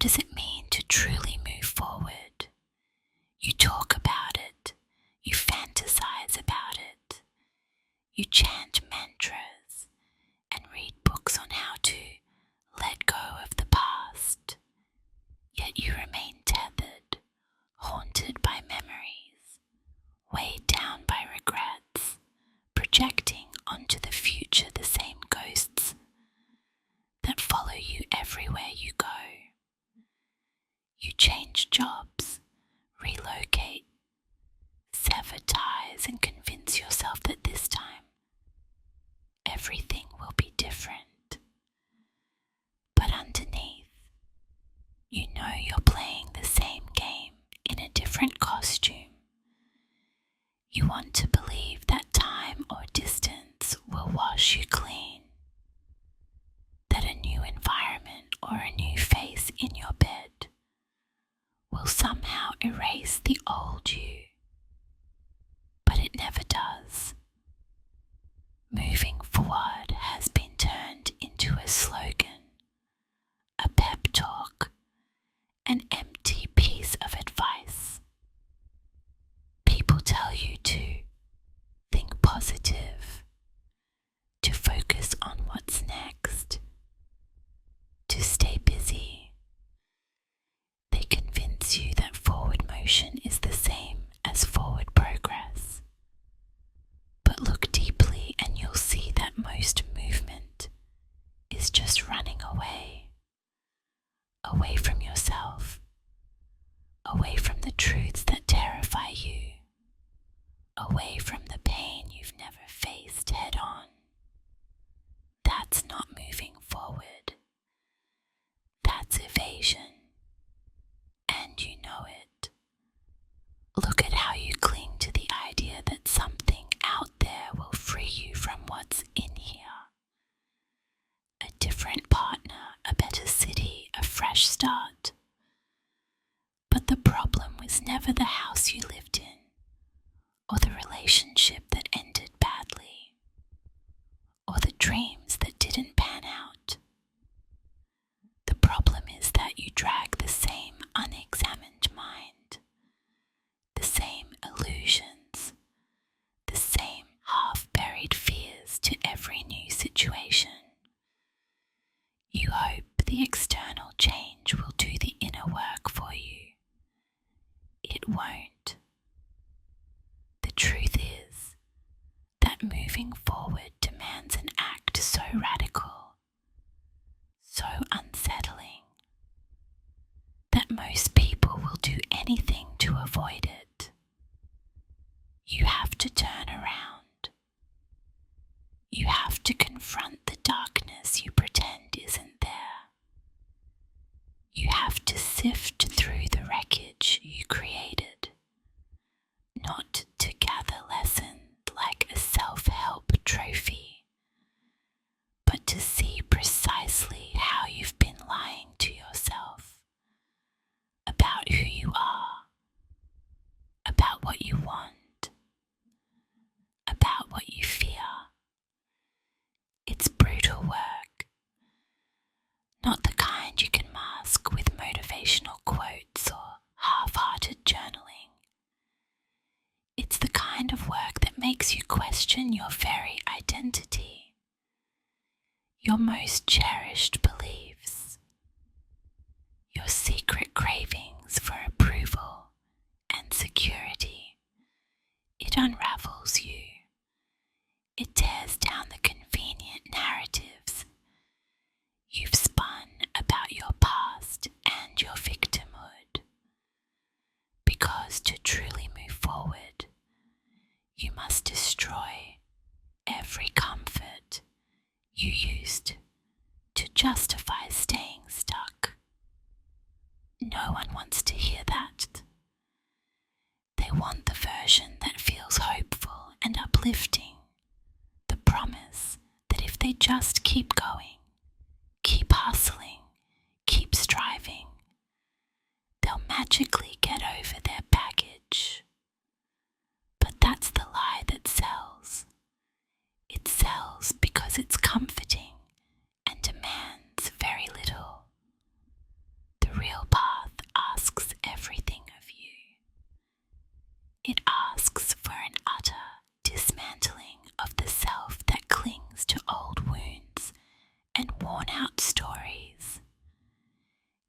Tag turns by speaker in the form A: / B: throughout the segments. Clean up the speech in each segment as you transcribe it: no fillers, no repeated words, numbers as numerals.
A: does it mean to truly move forward? You talk about it, you fantasize about it, you chant mantras and read books on how to let go of the past, yet you remain tethered, haunted by memories, weighed down by regrets, projecting onto the future the same ghosts that follow you everywhere you go. You change jobs, relocate, sever ties, and convince yourself that this time everything will be different. But underneath, you know you're playing the same game in a different costume. You want to believe that time or distance will wash you clean, that a new environment or a new face in your bed will somehow erase the old you. But it never does. Moving forward has been turned into a slogan, a pep talk, an empty piece of advice. People tell you to think positive, to focus on what's next, to stay busy. They convince you that forward motion is the same as forward progress. But look deeply and you'll see that most movement is just running away, away from yourself, away from the truths that terrify you, away from the pain you've never faced head on. That's not moving forward. That's evasion. And you know it. Look at how you cling to the idea that something out there will free you from what's in here. A different partner, a better city, a fresh start. But the problem was never the house you lived in, or the relationship that ended badly, or the dreams that didn't pan out. The problem is that you drag the same unexamined mind, the same illusions, the same half-buried fears to every new situation. You hope the external change will do the inner work for you. It won't. The truth is that moving forward demands an act so radical, so unsettling, that most people will do anything to avoid it. You have to turn around. You have to confront the darkness you pretend isn't there. You have to sift through the wreckage you created, not to gather lessons like a self-help trophy, but to see precisely how you've been lying to yourself about who you are, about what you want, about what you fear. It's brutal work, not the kind you can mask with motivational quotes or half-hearted journaling. It's the kind of work that makes you question your very identity, your most cherished beliefs, your secret cravings for approval and security. It unravels you. It tears down the convenient narratives you've spun about your past and your victimhood. Because to truly move forward, you must destroy every comfort you used to justify staying stuck. No one wants to hear that. They want the version that feels hopeful and uplifting, the promise that if they just keep going, keep hustling, keep striving, they'll magically get over their baggage. But that's the lie that sells. It sells because it's comforting and demands very little. The real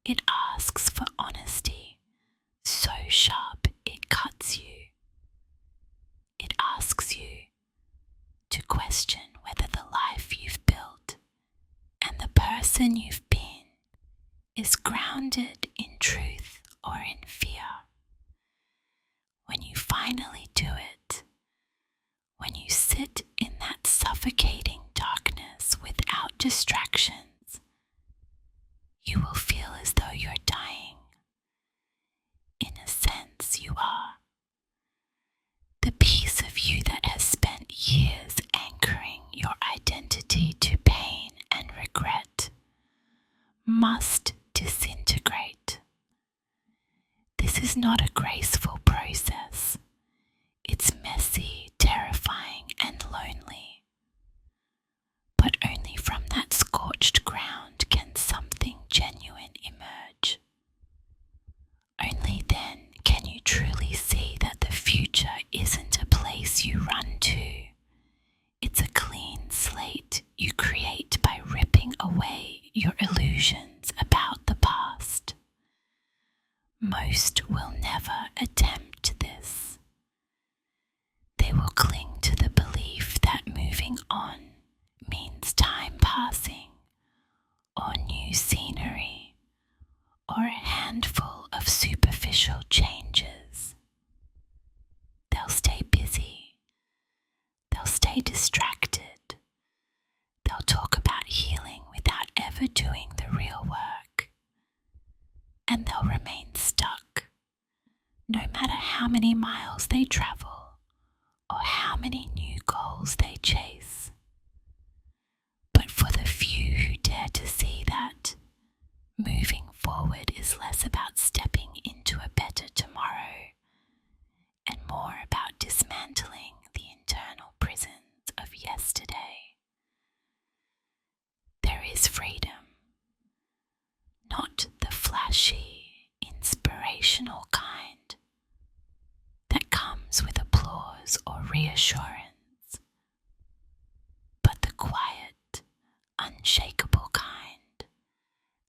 A: It asks for honesty, so sharp it cuts you. It asks you to question whether the life you've built and the person you've been is grounded in truth or in fear. When you finally do it, when you sit in that suffocating darkness without distractions, you will feel as though you're dying. In a sense, you are. The piece of you that has spent years anchoring your identity to pain and regret must disintegrate. This is not a graceful process. It's messy, terrifying, and lonely. But only from that scorched ground can something genuine emerge. Only then can you truly see that the future isn't a place you run to. It's a clean slate you create by ripping away your illusions about the past. Most will never attempt this. They will cling to the belief that moving on means time passing, or new scenery, or a handful of superficial changes. They'll stay busy. They'll stay distracted. They'll talk about healing without ever doing the real work. And they'll remain stuck, no matter how many miles they travel or how many new goals they chase. But for the few who dare to see that, moving forward is less about stepping into a better tomorrow and more about dismantling the internal prisons of yesterday. There is freedom, not the flashy, inspirational kind that comes with applause or reassurance, but the quiet, unshakable kind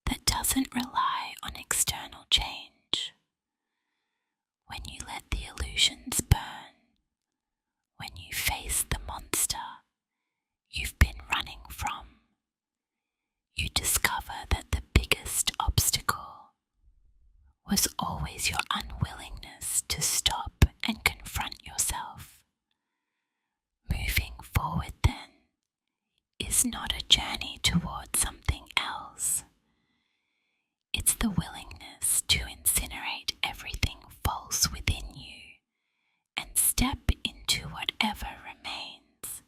A: that doesn't rely on external change. When you let the illusions burn, when you face the monster you've been running from, you discover that the biggest obstacle was always your unwillingness to stop and confront yourself. Moving forward, then, is not a journey towards something else. It's the willingness to incinerate everything false within you and step into whatever remains.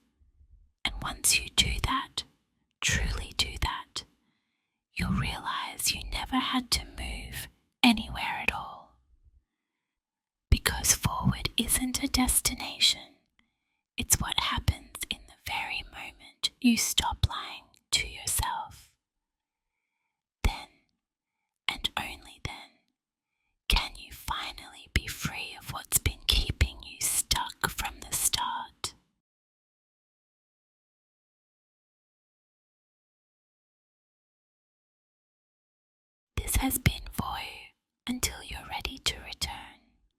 A: And once you do that, truly do that, you'll realize you never had to move anywhere at all. Because forward isn't a destination, it's what happens in the very moment you stop lying to yourself. Then, and only then, can you finally be free of what's been keeping you stuck from the start. This has been Voy. Until